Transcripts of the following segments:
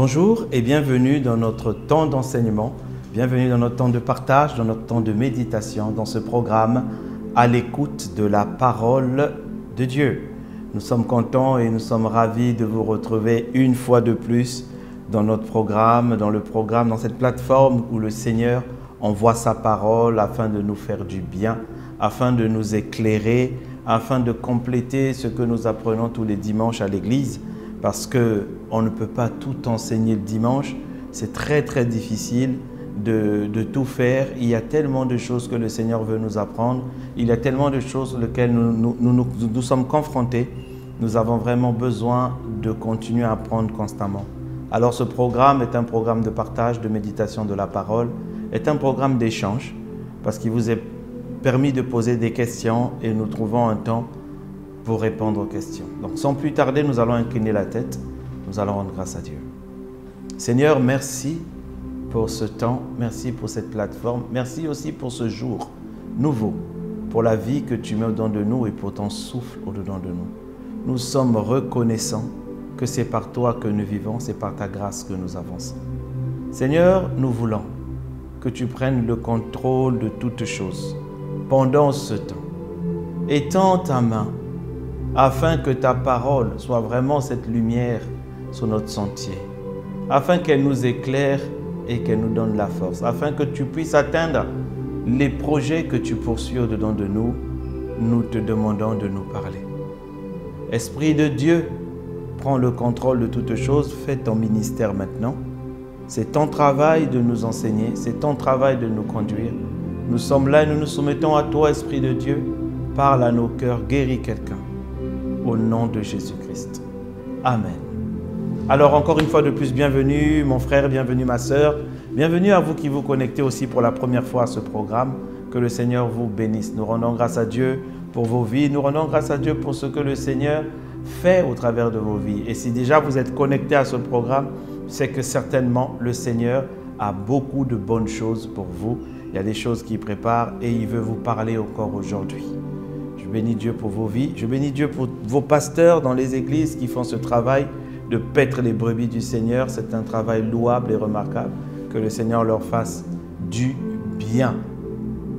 Bonjour et bienvenue dans notre temps d'enseignement, bienvenue dans notre temps de partage, dans notre temps de méditation, dans ce programme à l'écoute de la parole de Dieu. Nous sommes contents et nous sommes ravis de vous retrouver une fois de plus dans notre programme, dans cette plateforme où le Seigneur envoie sa parole afin de nous faire du bien, afin de nous éclairer, afin de compléter ce que nous apprenons tous les dimanches à l'église. Parce qu'on ne peut pas tout enseigner le dimanche, c'est très difficile de tout faire. Il y a tellement de choses que le Seigneur veut nous apprendre, il y a tellement de choses auxquelles nous sommes confrontés. Nous avons vraiment besoin de continuer à apprendre constamment. Alors ce programme est un programme de partage, de méditation de la parole, est un programme d'échange, parce qu'il vous est permis de poser des questions et nous trouvons un temps pour répondre aux questions. Donc sans plus tarder, nous allons incliner la tête, nous allons rendre grâce à Dieu. Seigneur, merci pour ce temps, merci pour cette plateforme, merci aussi pour ce jour nouveau, pour la vie que tu mets au-dedans de nous et pour ton souffle au-dedans de nous. Nous sommes reconnaissants que c'est par toi que nous vivons, c'est par ta grâce que nous avançons. Seigneur, nous voulons que tu prennes le contrôle de toutes choses pendant ce temps. Étends ta main afin que ta parole soit vraiment cette lumière sur notre sentier, afin qu'elle nous éclaire et qu'elle nous donne la force, afin que tu puisses atteindre les projets que tu poursuis au-dedans de nous. Nous te demandons de nous parler. Esprit de Dieu, prends le contrôle de toutes choses, fais ton ministère maintenant. C'est ton travail de nous enseigner, c'est ton travail de nous conduire. Nous sommes là et nous nous soumettons à toi, Esprit de Dieu. Parle à nos cœurs, guéris quelqu'un. Au nom de Jésus-Christ. Amen. Alors encore une fois de plus, bienvenue mon frère, bienvenue ma sœur, bienvenue à vous qui vous connectez aussi pour la première fois à ce programme. Que le Seigneur vous bénisse. Nous rendons grâce à Dieu pour vos vies, nous rendons grâce à Dieu pour ce que le Seigneur fait au travers de vos vies. Et si déjà vous êtes connectés à ce programme, c'est que certainement le Seigneur a beaucoup de bonnes choses pour vous. Il y a des choses qu'il prépare et il veut vous parler encore aujourd'hui. Je bénis Dieu pour vos vies. Je bénis Dieu pour vos pasteurs dans les églises qui font ce travail de paître les brebis du Seigneur. C'est un travail louable et remarquable. Que le Seigneur leur fasse du bien.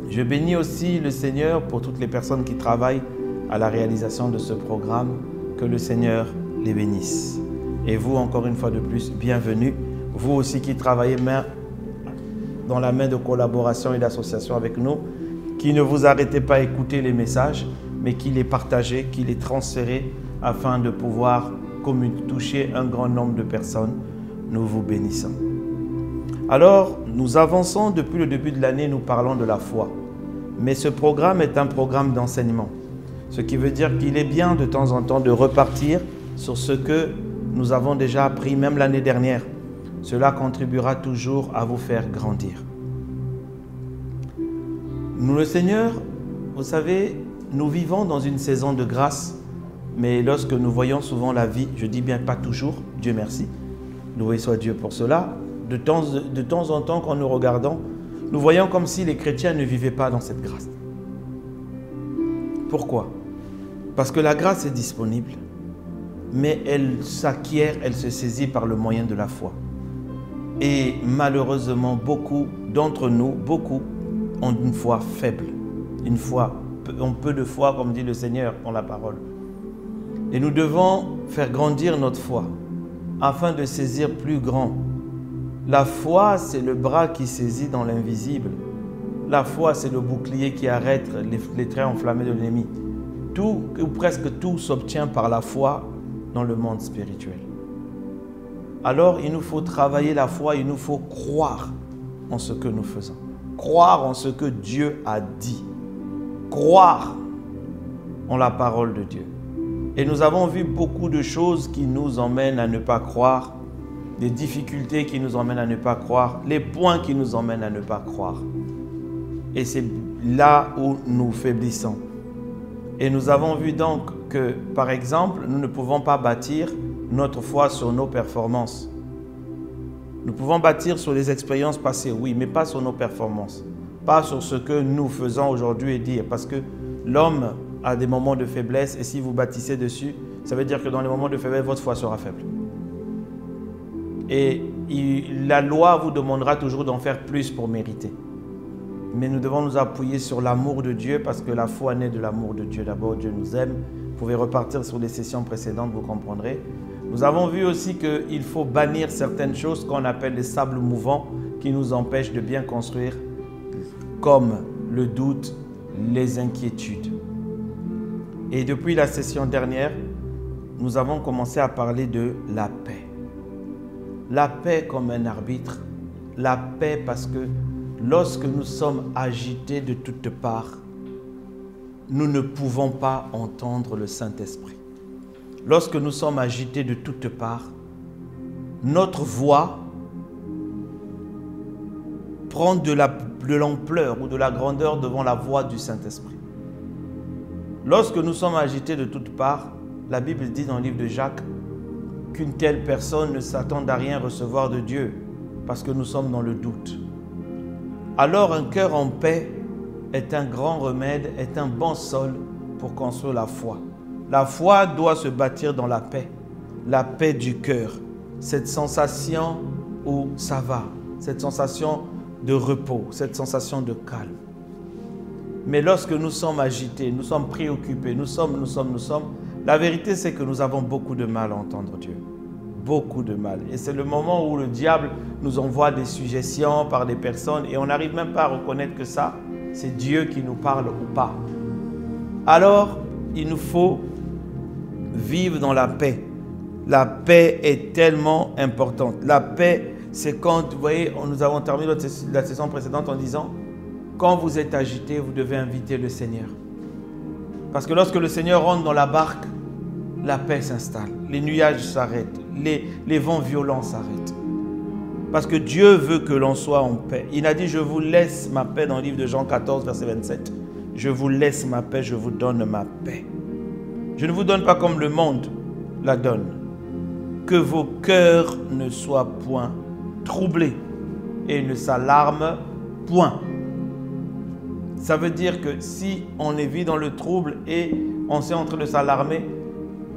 Je bénis aussi le Seigneur pour toutes les personnes qui travaillent à la réalisation de ce programme. Que le Seigneur les bénisse. Et vous, encore une fois de plus, bienvenue. Vous aussi qui travaillez main dans la main de collaboration et d'association avec nous, qui ne vous arrêtez pas à écouter les messages, mais qui les partagez, qui les transférez afin de pouvoir toucher un grand nombre de personnes. Nous vous bénissons. Alors, nous avançons depuis le début de l'année, nous parlons de la foi. Mais ce programme est un programme d'enseignement. Ce qui veut dire qu'il est bien de temps en temps de repartir sur ce que nous avons déjà appris, même l'année dernière. Cela contribuera toujours à vous faire grandir. Nous, le Seigneur, vous savez, nous vivons dans une saison de grâce, mais lorsque nous voyons souvent la vie, je dis bien pas toujours, Dieu merci, loué soit Dieu pour cela, de temps en temps quand nous regardons, nous voyons comme si les chrétiens ne vivaient pas dans cette grâce. Pourquoi? Parce que la grâce est disponible, mais elle s'acquiert, elle se saisit par le moyen de la foi. Et malheureusement, beaucoup d'entre nous, ont une foi faible, ont peu de foi, comme dit le Seigneur dans la parole. Et nous devons faire grandir notre foi afin de saisir plus grand. La foi, c'est le bras qui saisit dans l'invisible. La foi, c'est le bouclier qui arrête les traits enflammés de l'ennemi. Tout, ou presque tout, s'obtient par la foi dans le monde spirituel. Alors, il nous faut travailler la foi, il nous faut croire en ce que nous faisons. Croire en ce que Dieu a dit. Croire en la parole de Dieu. Et nous avons vu beaucoup de choses qui nous emmènent à ne pas croire, des difficultés qui nous emmènent à ne pas croire, les points qui nous emmènent à ne pas croire. Et c'est là où nous faiblissons. Et nous avons vu donc que, par exemple, nous ne pouvons pas bâtir notre foi sur nos performances. Nous pouvons bâtir sur les expériences passées, oui, mais pas sur nos performances. Pas sur ce que nous faisons aujourd'hui et dire. Parce que l'homme a des moments de faiblesse et si vous bâtissez dessus, ça veut dire que dans les moments de faiblesse, votre foi sera faible. Et la loi vous demandera toujours d'en faire plus pour mériter. Mais nous devons nous appuyer sur l'amour de Dieu parce que la foi naît de l'amour de Dieu. D'abord, Dieu nous aime. Vous pouvez repartir sur les sessions précédentes, vous comprendrez. Nous avons vu aussi qu'il faut bannir certaines choses qu'on appelle les sables mouvants qui nous empêchent de bien construire, comme le doute, les inquiétudes. Et depuis la session dernière, nous avons commencé à parler de la paix. La paix comme un arbitre. La paix parce que lorsque nous sommes agités de toutes parts, nous ne pouvons pas entendre le Saint-Esprit. Lorsque nous sommes agités de toutes parts, notre voix prend de l'ampleur ou de la grandeur devant la voix du Saint-Esprit. Lorsque nous sommes agités de toutes parts, la Bible dit dans le livre de Jacques qu'une telle personne ne s'attend à rien recevoir de Dieu parce que nous sommes dans le doute. Alors un cœur en paix est un grand remède, est un bon sol pour construire la foi. La foi doit se bâtir dans la paix du cœur, cette sensation où ça va, cette sensation de repos, cette sensation de calme. Mais lorsque nous sommes agités, nous sommes préoccupés, nous sommes, la vérité c'est que nous avons beaucoup de mal à entendre Dieu. Beaucoup de mal. Et c'est le moment où le diable nous envoie des suggestions par des personnes et on n'arrive même pas à reconnaître que ça, c'est Dieu qui nous parle ou pas. Alors, il nous faut vivre dans la paix. La paix est tellement importante. La paix, c'est quand, vous voyez, nous avons terminé la session précédente en disant, quand vous êtes agité, vous devez inviter le Seigneur. Parce que lorsque le Seigneur rentre dans la barque, la paix s'installe. Les nuages s'arrêtent. Les vents violents s'arrêtent. Parce que Dieu veut que l'on soit en paix. Il a dit, je vous laisse ma paix dans le livre de Jean 14, verset 27. Je vous laisse ma paix, je vous donne ma paix. Je ne vous donne pas comme le monde la donne. Que vos cœurs ne soient point troublés et ne s'alarment point. Ça veut dire que si on vit dans le trouble et on est en train de s'alarmer,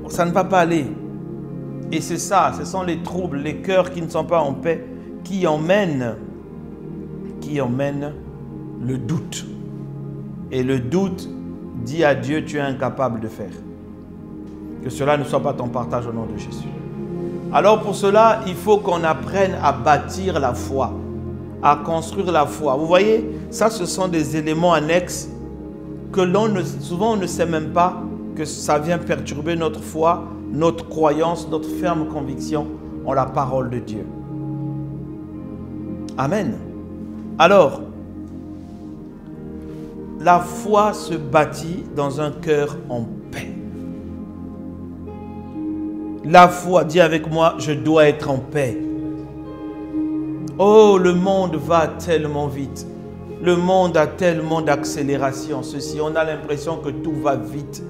ça ne va pas aller. Et c'est ça, ce sont les troubles, les cœurs qui ne sont pas en paix, qui emmènent le doute. Et le doute dit à Dieu, tu es incapable de faire. Que cela ne soit pas ton partage au nom de Jésus. Alors pour cela, il faut qu'on apprenne à bâtir la foi, à construire la foi. Vous voyez, ça ce sont des éléments annexes que souvent on ne sait même pas que ça vient perturber notre foi, notre croyance, notre ferme conviction en la parole de Dieu. Amen. Alors, la foi se bâtit dans un cœur en paix. La foi, dis avec moi, je dois être en paix. Oh, le monde va tellement vite. Le monde a tellement d'accélération. Ceci, on a l'impression que tout va vite.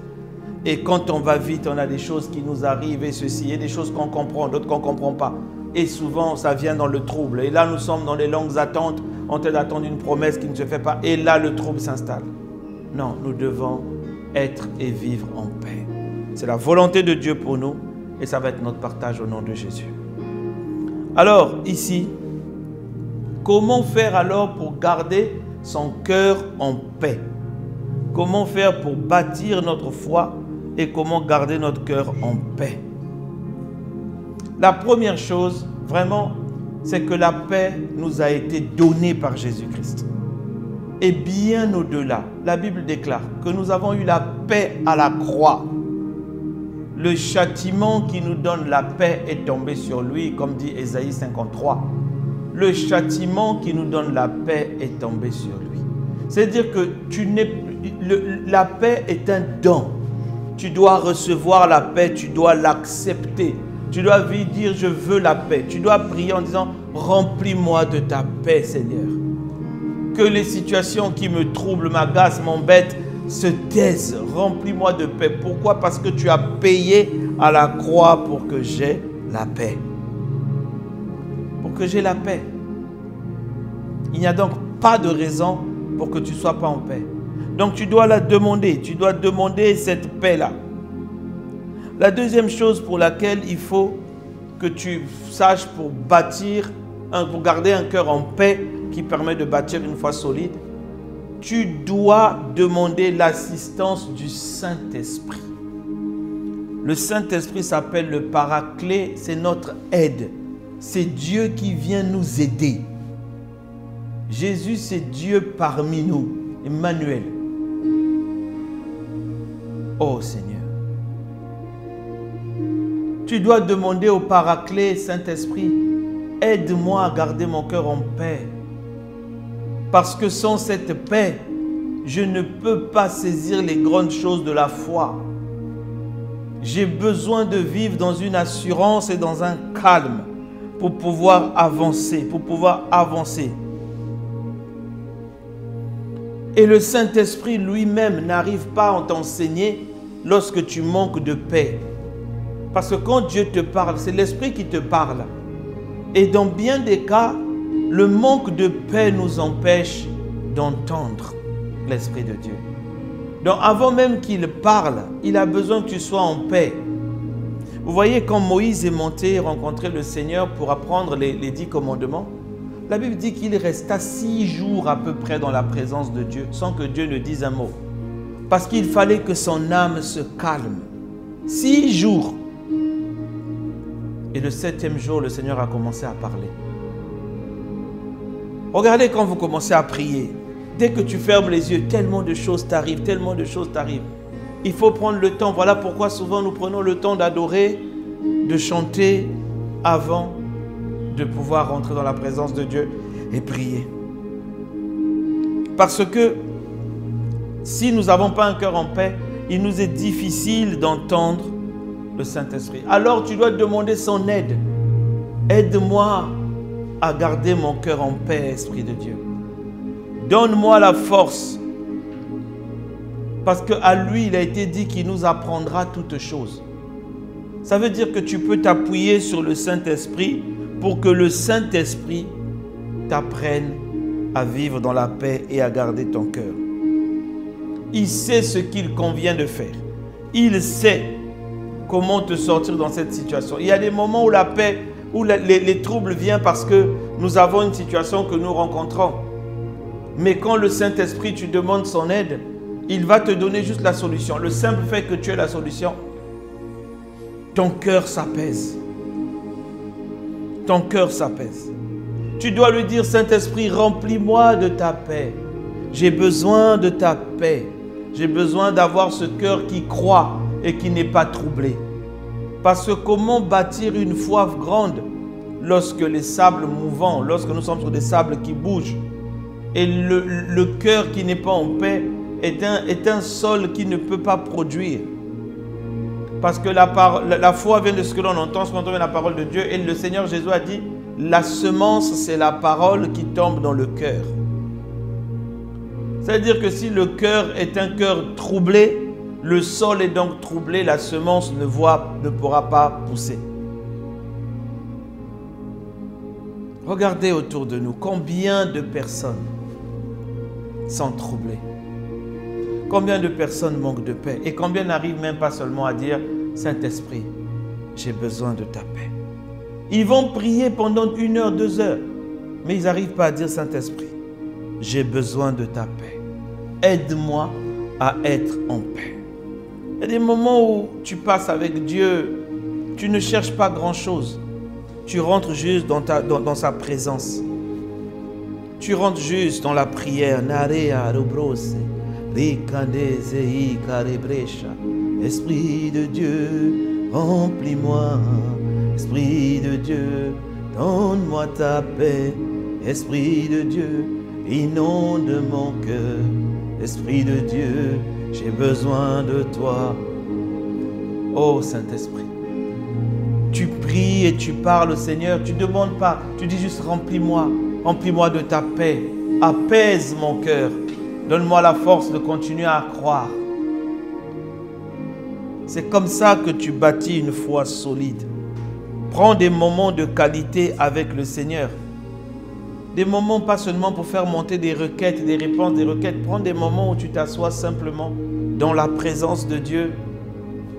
Et quand on va vite, on a des choses qui nous arrivent et ceci. Il y a des choses qu'on comprend, d'autres qu'on ne comprend pas. Et souvent, ça vient dans le trouble. Et là, nous sommes dans les longues attentes. On train d'attendre une promesse qui ne se fait pas. Et là, le trouble s'installe. Non, nous devons être et vivre en paix. C'est la volonté de Dieu pour nous. Et ça va être notre partage au nom de Jésus. Alors, ici, comment faire alors pour garder son cœur en paix? Comment faire pour bâtir notre foi et comment garder notre cœur en paix? La première chose, vraiment, c'est que la paix nous a été donnée par Jésus-Christ. Et bien au-delà, la Bible déclare que nous avons eu la paix à la croix. Le châtiment qui nous donne la paix est tombé sur lui, comme dit Ésaïe 53. Le châtiment qui nous donne la paix est tombé sur lui. C'est-à-dire que la paix est un don. Tu dois recevoir la paix, tu dois l'accepter. Tu dois lui dire, je veux la paix. Tu dois prier en disant, remplis-moi de ta paix, Seigneur. Que les situations qui me troublent, m'agacent, m'embêtent, se taisent. Remplis-moi de paix. Pourquoi? Parce que tu as payé à la croix pour que j'ai la paix. Pour que j'ai la paix. Il n'y a donc pas de raison pour que tu ne sois pas en paix. Donc tu dois la demander. Tu dois demander cette paix-là. La deuxième chose pour laquelle il faut que tu saches pour bâtir, pour garder un cœur en paix qui permet de bâtir une foi solide, tu dois demander l'assistance du Saint-Esprit. Le Saint-Esprit s'appelle le Paraclet, c'est notre aide. C'est Dieu qui vient nous aider. Jésus, c'est Dieu parmi nous, Emmanuel. Oh Seigneur. Tu dois demander au Paraclet, Saint-Esprit, aide-moi à garder mon cœur en paix. Parce que sans cette paix, je ne peux pas saisir les grandes choses de la foi. J'ai besoin de vivre dans une assurance et dans un calme pour pouvoir avancer, Et le Saint-Esprit lui-même n'arrive pas à t'enseigner lorsque tu manques de paix. Parce que quand Dieu te parle, c'est l'Esprit qui te parle. Et dans bien des cas, le manque de paix nous empêche d'entendre l'Esprit de Dieu. Donc avant même qu'il parle, il a besoin que tu sois en paix. Vous voyez, quand Moïse est monté rencontrer le Seigneur pour apprendre les 10 commandements, la Bible dit qu'il resta 6 jours à peu près dans la présence de Dieu sans que Dieu ne dise un mot. Parce qu'il fallait que son âme se calme. 6 jours. Et le 7e jour, le Seigneur a commencé à parler. Regardez quand vous commencez à prier. Dès que tu fermes les yeux, tellement de choses t'arrivent, tellement de choses t'arrivent. Il faut prendre le temps. Voilà pourquoi souvent nous prenons le temps d'adorer, de chanter avant de pouvoir rentrer dans la présence de Dieu et prier. Parce que si nous n'avons pas un cœur en paix, il nous est difficile d'entendre le Saint-Esprit. Alors tu dois demander son aide. Aide-moi à garder mon cœur en paix, Esprit de Dieu. Donne-moi la force. Parce qu'à lui, il a été dit qu'il nous apprendra toutes choses. Ça veut dire que tu peux t'appuyer sur le Saint-Esprit pour que le Saint-Esprit t'apprenne à vivre dans la paix et à garder ton cœur. Il sait ce qu'il convient de faire. Il sait comment te sortir dans cette situation. Il y a des moments où la paix, où les troubles viennent parce que nous avons une situation que nous rencontrons. Mais quand le Saint-Esprit, tu demandes son aide, il va te donner juste la solution. Le simple fait que tu aies la solution, ton cœur s'apaise. Ton cœur s'apaise. Tu dois lui dire, Saint-Esprit, remplis-moi de ta paix. J'ai besoin de ta paix. J'ai besoin d'avoir ce cœur qui croit et qui n'est pas troublé. Parce que comment bâtir une foi grande lorsque les sables mouvants, lorsque nous sommes sur des sables qui bougent, et le cœur qui n'est pas en paix est un sol qui ne peut pas produire. Parce que la foi vient de ce que l'on entend, ce qu'on entend de la parole de Dieu. Et le Seigneur Jésus a dit, la semence, c'est la parole qui tombe dans le cœur. C'est-à-dire que si le cœur est un cœur troublé, le sol est donc troublé, la semence ne pourra pas pousser. Regardez autour de nous, combien de personnes sont troublées. Combien de personnes manquent de paix et combien n'arrivent même pas seulement à dire « Saint-Esprit, j'ai besoin de ta paix ». Ils vont prier pendant 1 heure, 2 heures, mais ils n'arrivent pas à dire « Saint-Esprit, j'ai besoin de ta paix. Aide-moi à être en paix ». Il y a des moments où tu passes avec Dieu, tu ne cherches pas grand-chose. Tu rentres juste dans sa présence. Tu rentres juste dans la prière. Esprit de Dieu, remplis-moi. Esprit de Dieu, donne-moi ta paix. Esprit de Dieu, inonde mon cœur. Esprit de Dieu, j'ai besoin de toi. Oh Saint-Esprit, tu pries et tu parles au Seigneur. Tu ne demandes pas, tu dis juste remplis-moi. Remplis-moi de ta paix. Apaise mon cœur. Donne-moi la force de continuer à croire. C'est comme ça que tu bâtis une foi solide. Prends des moments de qualité avec le Seigneur. Des moments pas seulement pour faire monter des requêtes, des réponses, des requêtes. Prends des moments où tu t'assois simplement dans la présence de Dieu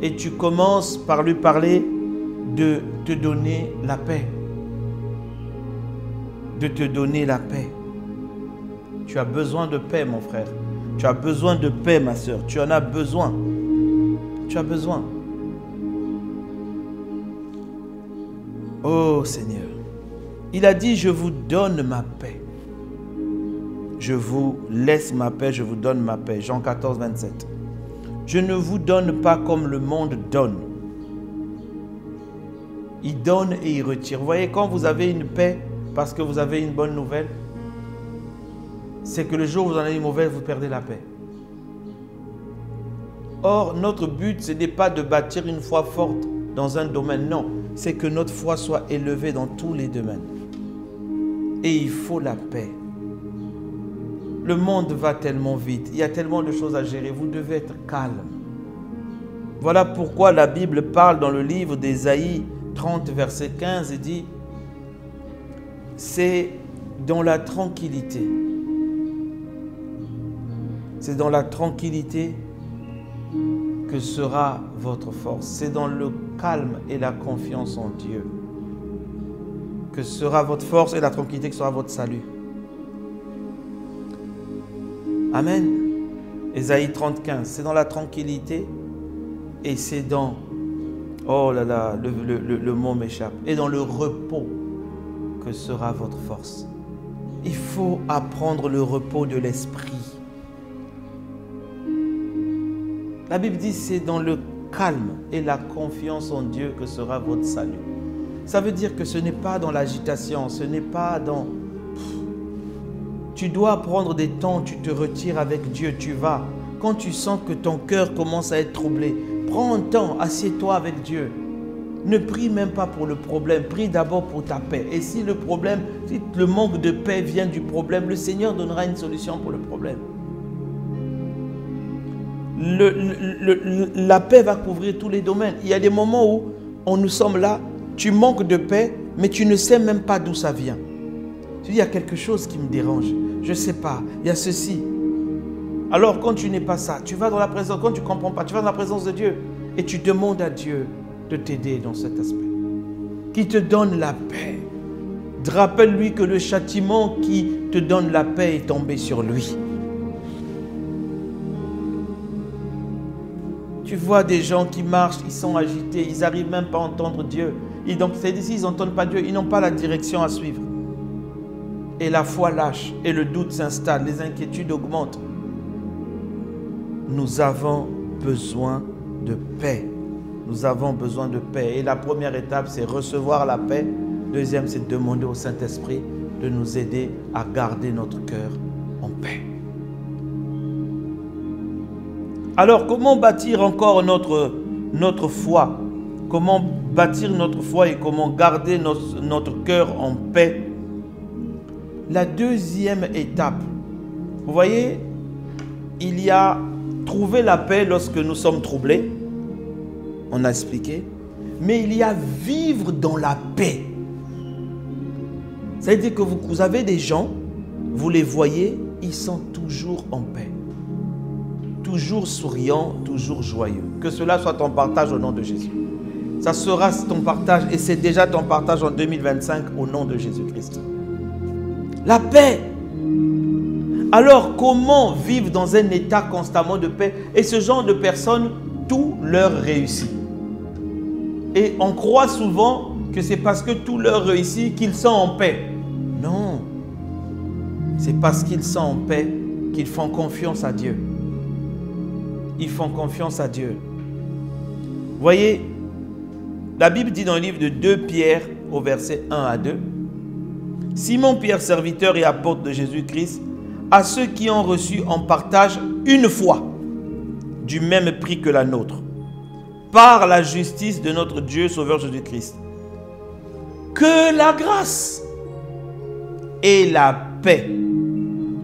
et tu commences par lui parler de te donner la paix. De te donner la paix. Tu as besoin de paix, mon frère. Tu as besoin de paix, ma soeur. Tu en as besoin. Tu as besoin. Oh Seigneur. Il a dit, je vous donne ma paix. Je vous laisse ma paix, je vous donne ma paix. Jean 14, 27. Je ne vous donne pas comme le monde donne. Il donne et il retire. Vous voyez, quand vous avez une paix parce que vous avez une bonne nouvelle, c'est que le jour où vous en avez une mauvaise, vous perdez la paix. Or, notre but, ce n'est pas de bâtir une foi forte dans un domaine. Non, c'est que notre foi soit élevée dans tous les domaines. Et il faut la paix. Le monde va tellement vite. Il y a tellement de choses à gérer. Vous devez être calme. Voilà pourquoi la Bible parle dans le livre d'Ésaïe 30, verset 15 et dit, c'est dans la tranquillité. C'est dans la tranquillité que sera votre force. C'est dans le calme et la confiance en Dieu que sera votre force et la tranquillité que sera votre salut. Amen. Ésaïe 30, 15. C'est dans la tranquillité et c'est dans... Oh là là, le mot m'échappe. Et dans le repos que sera votre force. Il faut apprendre le repos de l'esprit. La Bible dit c'est dans le calme et la confiance en Dieu que sera votre salut. Ça veut dire que ce n'est pas dans l'agitation, ce n'est pas dans... Tu dois prendre des temps, tu te retires avec Dieu, tu vas. Quand tu sens que ton cœur commence à être troublé, prends un temps, assieds-toi avec Dieu. Ne prie même pas pour le problème, prie d'abord pour ta paix. Et si le problème, si le manque de paix vient du problème, le Seigneur donnera une solution pour le problème. La paix va couvrir tous les domaines. Il y a des moments où nous sommes là, tu manques de paix, mais tu ne sais même pas d'où ça vient. Tu dis, il y a quelque chose qui me dérange. Je ne sais pas, il y a ceci. Alors quand tu n'es pas ça, tu vas dans la présence, quand tu ne comprends pas, tu vas dans la présence de Dieu et tu demandes à Dieu de t'aider dans cet aspect. Qui te donne la paix. Rappelle-lui que le châtiment qui te donne la paix est tombé sur lui. Tu vois des gens qui marchent, ils sont agités, ils n'arrivent même pas à entendre Dieu. Et donc, c'est ici, ils n'entendent pas Dieu, ils n'ont pas la direction à suivre. Et la foi lâche, et le doute s'installe, les inquiétudes augmentent. Nous avons besoin de paix. Nous avons besoin de paix. Et la première étape, c'est recevoir la paix. Deuxième, c'est demander au Saint-Esprit de nous aider à garder notre cœur en paix. Alors, comment bâtir encore notre foi? Comment bâtir notre foi et comment garder notre cœur en paix? La deuxième étape, vous voyez, il y a trouver la paix lorsque nous sommes troublés. On a expliqué. Mais il y a vivre dans la paix. Ça veut dire que vous avez des gens, vous les voyez, ils sont toujours en paix. Toujours souriants, toujours joyeux. Que cela soit ton partage au nom de Jésus. Ça sera ton partage et c'est déjà ton partage en 2025 au nom de Jésus-Christ. La paix. Alors comment vivre dans un état constamment de paix? Et ce genre de personnes, tout leur réussit. Et on croit souvent que c'est parce que tout leur réussit qu'ils sont en paix. Non. C'est parce qu'ils sont en paix qu'ils font confiance à Dieu. Ils font confiance à Dieu. Vous voyez, la Bible dit dans le livre de 2 Pierre au verset 1 à 2, Simon Pierre, serviteur et apôtre de Jésus-Christ, à ceux qui ont reçu en partage une foi du même prix que la nôtre, par la justice de notre Dieu Sauveur Jésus-Christ. Que la grâce et la paix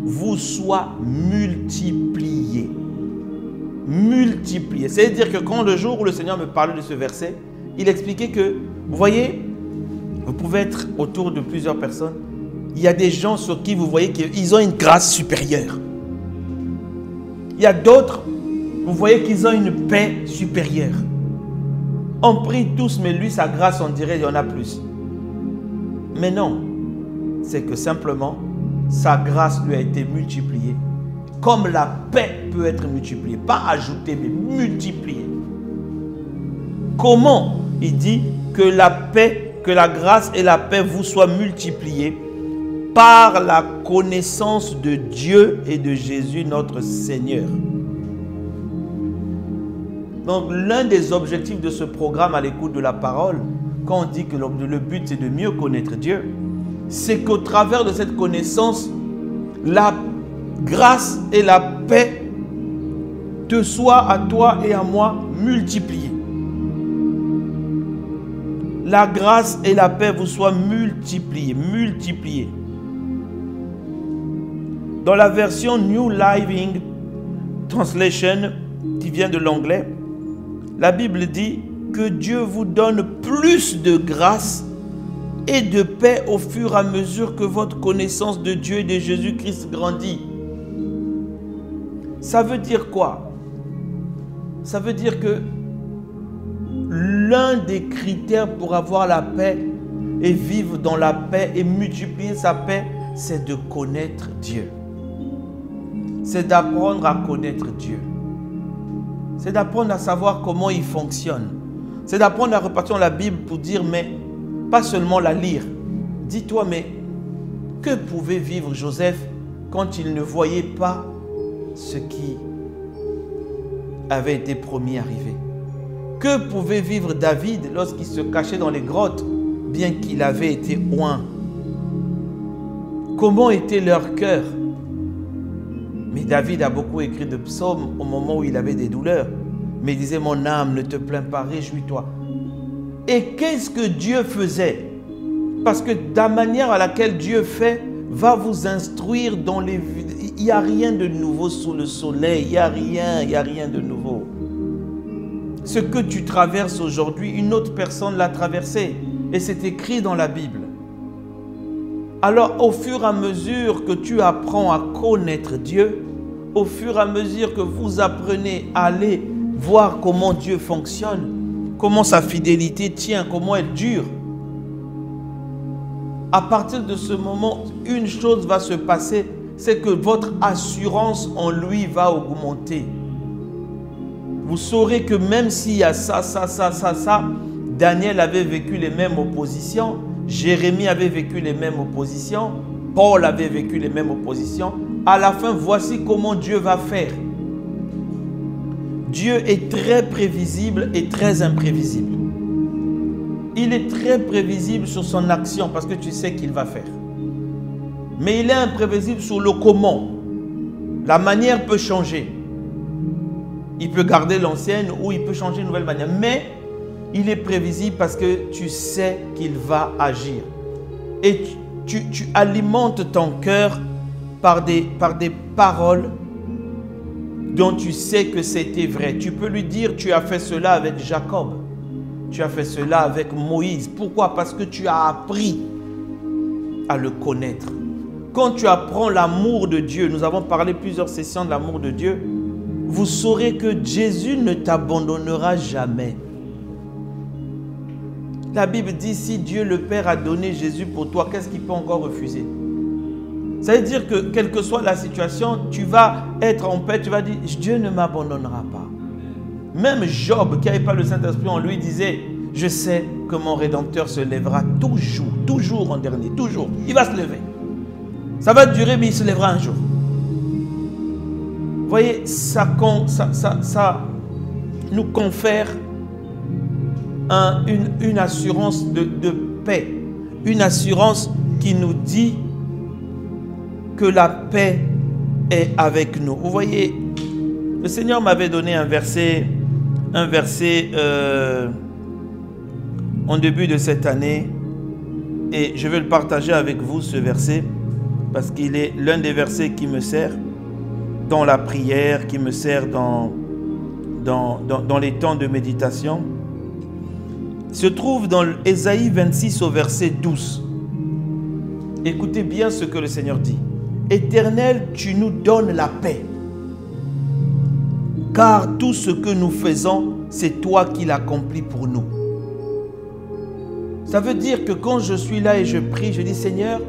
vous soient multipliées. Multipliées. C'est-à-dire que quand le jour où le Seigneur me parlait de ce verset, il expliquait que, vous voyez, vous pouvez être autour de plusieurs personnes. Il y a des gens sur qui vous voyez qu'ils ont une grâce supérieure. Il y a d'autres, vous voyez qu'ils ont une paix supérieure. On prie tous, mais lui, sa grâce, on dirait qu'il y en a plus. Mais non, c'est que simplement, sa grâce lui a été multipliée. Comme la paix peut être multipliée. Pas ajoutée, mais multipliée. Comment? Il dit que la paix, que la grâce et la paix vous soient multipliées par la connaissance de Dieu et de Jésus notre Seigneur. Donc l'un des objectifs de ce programme à l'écoute de la parole, quand on dit que le but c'est de mieux connaître Dieu, c'est qu'au travers de cette connaissance, la grâce et la paix te soient à toi et à moi multipliées. La grâce et la paix vous soient multipliées. Dans la version New Living Translation, qui vient de l'anglais, la Bible dit que Dieu vous donne plus de grâce et de paix au fur et à mesure que votre connaissance de Dieu et de Jésus-Christ grandit. Ça veut dire quoi? Ça veut dire que l'un des critères pour avoir la paix et vivre dans la paix et multiplier sa paix, c'est de connaître Dieu. C'est d'apprendre à connaître Dieu. C'est d'apprendre à savoir comment il fonctionne. C'est d'apprendre à repartir dans la Bible pour dire, mais pas seulement la lire. Dis-toi, mais que pouvait vivre Joseph quand il ne voyait pas ce qui avait été promis arriver? Que pouvait vivre David lorsqu'il se cachait dans les grottes, bien qu'il avait été oint? Comment était leur cœur? Mais David a beaucoup écrit de psaumes au moment où il avait des douleurs. Mais il disait, mon âme, ne te plains pas, réjouis-toi. Et qu'est-ce que Dieu faisait? Parce que la manière à laquelle Dieu fait va vous instruire dans les... Il n'y a rien de nouveau sous le soleil. Il n'y a rien de nouveau. Ce que tu traverses aujourd'hui, une autre personne l'a traversé. Et c'est écrit dans la Bible. Alors, au fur et à mesure que tu apprends à connaître Dieu, au fur et à mesure que vous apprenez à aller voir comment Dieu fonctionne, comment sa fidélité tient, comment elle dure, à partir de ce moment, une chose va se passer, c'est que votre assurance en lui va augmenter. Vous saurez que même s'il y a ça, Daniel avait vécu les mêmes oppositions, Jérémie avait vécu les mêmes oppositions, Paul avait vécu les mêmes oppositions. À la fin, voici comment Dieu va faire. Dieu est très prévisible et très imprévisible. Il est très prévisible sur son action parce que tu sais qu'il va faire. Mais il est imprévisible sur le comment. La manière peut changer. Il peut garder l'ancienne ou il peut changer une nouvelle manière. Mais il est prévisible parce que tu sais qu'il va agir. Et tu alimentes ton cœur par des paroles dont tu sais que c'était vrai. Tu peux lui dire, tu as fait cela avec Jacob. Tu as fait cela avec Moïse. Pourquoi? Parce que tu as appris à le connaître. Quand tu apprends l'amour de Dieu, nous avons parlé plusieurs sessions de l'amour de Dieu, vous saurez que Jésus ne t'abandonnera jamais. La Bible dit, si Dieu le Père a donné Jésus pour toi, qu'est-ce qu'il peut encore refuser? Ça veut dire que quelle que soit la situation, tu vas être en paix, tu vas dire, Dieu ne m'abandonnera pas. Même Job, qui n'avait pas le Saint-Esprit en lui, disait, je sais que mon Rédempteur se lèvera toujours en dernier, toujours. Il va se lever. Ça va durer, mais il se lèvera un jour. Vous voyez, ça nous confère une assurance de paix. Une assurance qui nous dit que la paix est avec nous. Vous voyez, le Seigneur m'avait donné un verset en début de cette année et je vais le partager avec vous, ce verset, parce qu'il est l'un des versets qui me sert dans la prière, qui me sert dans les temps de méditation. Il se trouve dans Ésaïe 26 au verset 12. Écoutez bien ce que le Seigneur dit. Éternel, tu nous donnes la paix. Car tout ce que nous faisons, c'est toi qui l'accomplis pour nous. Ça veut dire que quand je suis là et je prie, je dis Seigneur,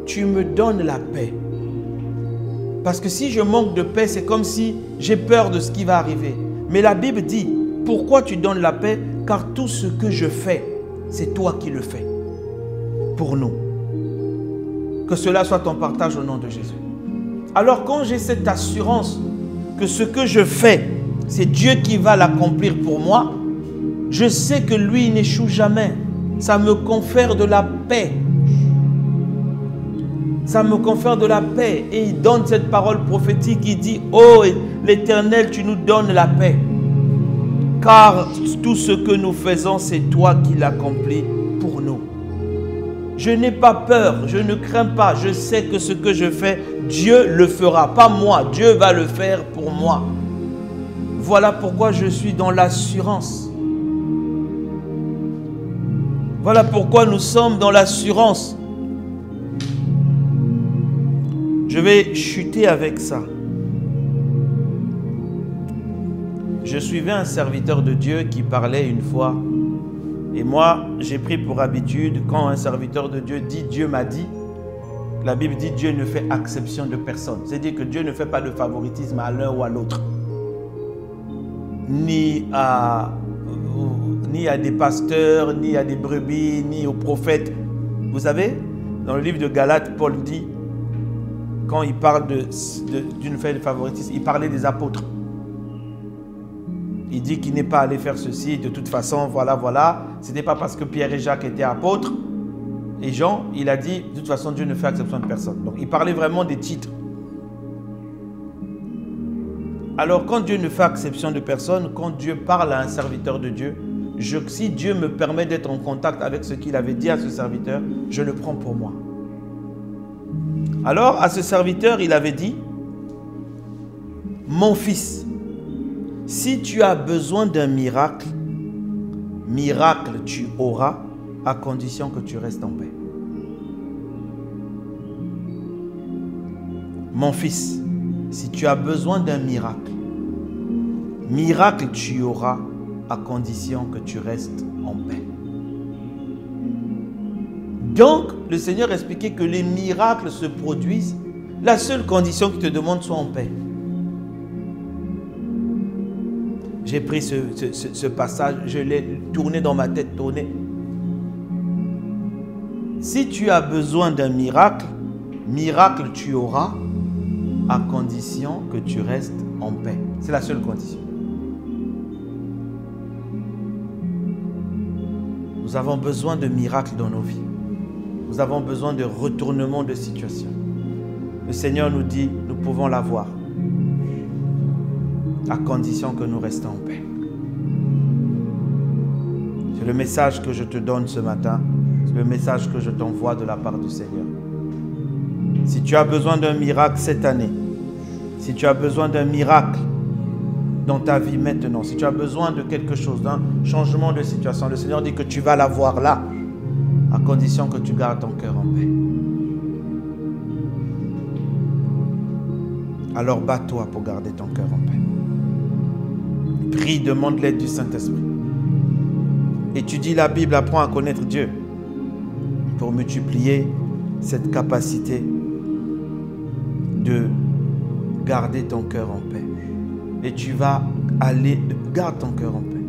tu me donnes la paix. Parce que si je manque de paix, c'est comme si j'ai peur de ce qui va arriver. Mais la Bible dit, pourquoi tu donnes la paix? Car tout ce que je fais, c'est toi qui le fais pour nous. Que cela soit ton partage au nom de Jésus. Alors quand j'ai cette assurance que ce que je fais, c'est Dieu qui va l'accomplir pour moi, je sais que lui n'échoue jamais. Ça me confère de la paix. Ça me confère de la paix. Et il donne cette parole prophétique. Il dit, oh l'Éternel, tu nous donnes la paix. Car tout ce que nous faisons, c'est toi qui l'accomplis pour nous. Je n'ai pas peur, je ne crains pas. Je sais que ce que je fais, Dieu le fera. Pas moi, Dieu va le faire pour moi. Voilà pourquoi je suis dans l'assurance. Voilà pourquoi nous sommes dans l'assurance. Je vais chuter avec ça. Je suivais un serviteur de Dieu qui parlait une fois. Et moi, j'ai pris pour habitude, quand un serviteur de Dieu dit « Dieu m'a dit », la Bible dit « Dieu ne fait exception de personne ». C'est-à-dire que Dieu ne fait pas de favoritisme à l'un ou à l'autre. Ni à des pasteurs, ni à des brebis, ni aux prophètes. Vous savez, dans le livre de Galates, Paul dit, quand il parle d'une fête de favoritisme, il parlait des apôtres. Il dit qu'il n'est pas allé faire ceci, de toute façon, voilà. Ce n'était pas parce que Pierre et Jacques étaient apôtres. Et Jean, il a dit, de toute façon, Dieu ne fait exception de personne. Donc, il parlait vraiment des titres. Alors, quand Dieu ne fait exception de personne, quand Dieu parle à un serviteur de Dieu, si Dieu me permet d'être en contact avec ce qu'il avait dit à ce serviteur, je le prends pour moi. Alors, à ce serviteur, il avait dit, « Mon fils, si tu as besoin d'un miracle, tu auras à condition que tu restes en paix. Mon fils, si tu as besoin d'un miracle, tu auras à condition que tu restes en paix. » Donc, le Seigneur expliquait que les miracles se produisent. La seule condition qu'il te demande, soit en paix. J'ai pris ce passage, je l'ai tourné dans ma tête, Si tu as besoin d'un miracle, tu auras à condition que tu restes en paix. C'est la seule condition. Nous avons besoin de miracles dans nos vies. Nous avons besoin de retournement de situation. Le Seigneur nous dit, nous pouvons l'avoir, à condition que nous restons en paix. C'est le message que je te donne ce matin. C'est le message que je t'envoie de la part du Seigneur. Si tu as besoin d'un miracle cette année, si tu as besoin d'un miracle dans ta vie maintenant, si tu as besoin de quelque chose, d'un changement de situation, le Seigneur dit que tu vas l'avoir là, à condition que tu gardes ton cœur en paix. Alors bats-toi pour garder ton cœur en paix. Prie, demande l'aide du Saint-Esprit. Étudie la Bible, apprends à connaître Dieu pour multiplier cette capacité de garder ton cœur en paix. Et tu vas aller, garde ton cœur en paix.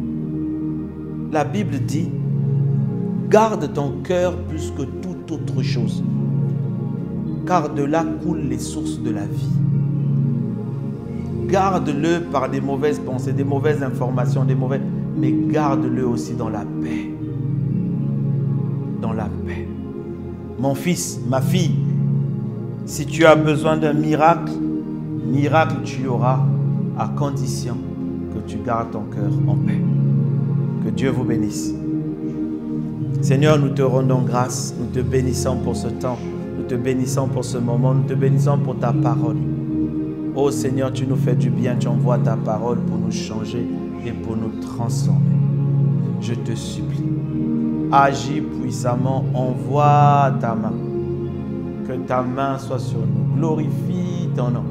La Bible dit, garde ton cœur plus que toute autre chose, car de là coulent les sources de la vie. Garde-le par des mauvaises pensées, des mauvaises informations, mais garde-le aussi dans la paix. Dans la paix. Mon fils, ma fille, si tu as besoin d'un miracle, tu auras à condition que tu gardes ton cœur en paix. Que Dieu vous bénisse. Seigneur, nous te rendons grâce, nous te bénissons pour ce temps, nous te bénissons pour ce moment, nous te bénissons pour ta parole. Oh Seigneur, tu nous fais du bien, tu envoies ta parole pour nous changer et pour nous transformer. Je te supplie, agis puissamment, envoie ta main. Que ta main soit sur nous. Glorifie ton nom.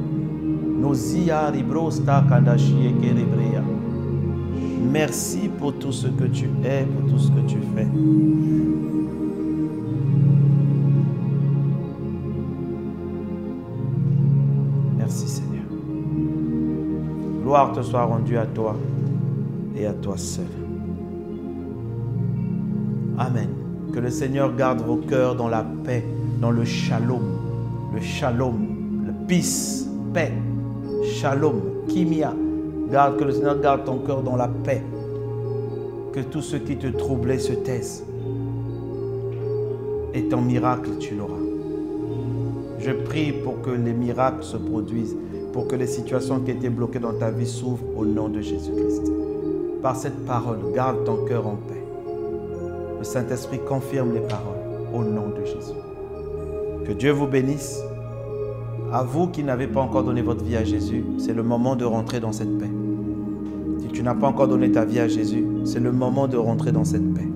Nos ia ribrosta kandashi ekerebrea. Merci pour tout ce que tu es, pour tout ce que tu fais. Merci Seigneur. Gloire te soit rendue à toi et à toi seul. Amen. Que le Seigneur garde vos cœurs dans la paix, dans le shalom, le peace, paix, shalom, kimia. Que le Seigneur garde ton cœur dans la paix. Que tout ce qui te troublait se taise. Et ton miracle, tu l'auras. Je prie pour que les miracles se produisent, pour que les situations qui étaient bloquées dans ta vie s'ouvrent au nom de Jésus-Christ. Par cette parole, garde ton cœur en paix. Le Saint-Esprit confirme les paroles au nom de Jésus. Que Dieu vous bénisse. À vous qui n'avez pas encore donné votre vie à Jésus, c'est le moment de rentrer dans cette paix. Si tu n'as pas encore donné ta vie à Jésus, c'est le moment de rentrer dans cette paix.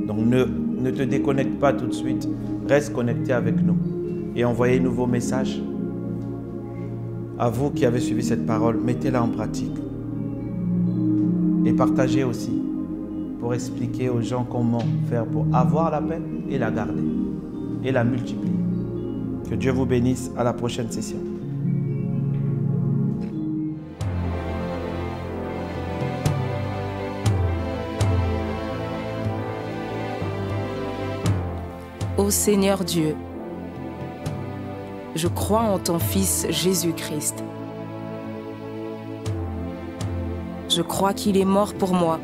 Donc ne te déconnecte pas tout de suite. Reste connecté avec nous et envoyez-nous vos messages. À vous qui avez suivi cette parole, mettez-la en pratique. Et partagez aussi pour expliquer aux gens comment faire pour avoir la paix et la garder et la multiplier. Que Dieu vous bénisse. À la prochaine session. Ô Seigneur Dieu, je crois en ton Fils Jésus-Christ. Je crois qu'il est mort pour moi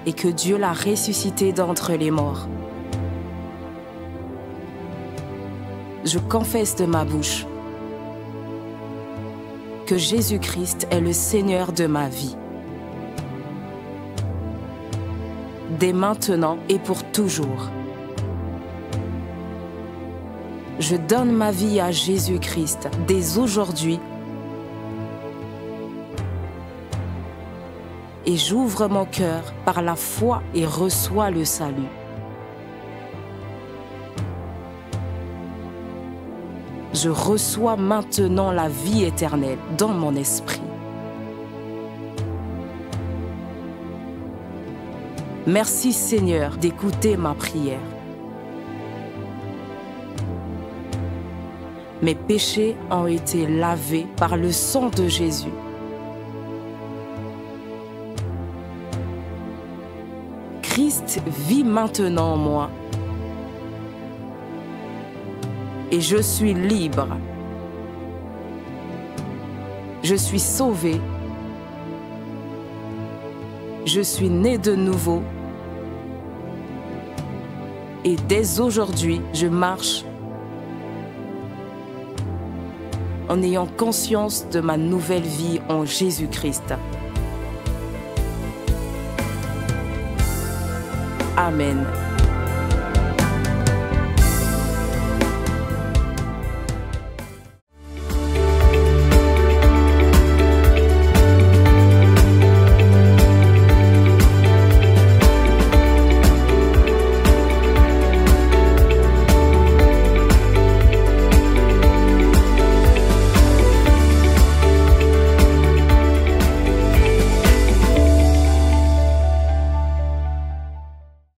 et que Dieu l'a ressuscité d'entre les morts. Je confesse de ma bouche que Jésus-Christ est le Seigneur de ma vie. Dès maintenant et pour toujours. Je donne ma vie à Jésus-Christ dès aujourd'hui et j'ouvre mon cœur par la foi et reçois le salut. Je reçois maintenant la vie éternelle dans mon esprit. Merci Seigneur d'écouter ma prière. Mes péchés ont été lavés par le sang de Jésus. Christ vit maintenant en moi. Et je suis libre. Je suis sauvé. Je suis né de nouveau. Et dès aujourd'hui, je marche en ayant conscience de ma nouvelle vie en Jésus-Christ. Amen.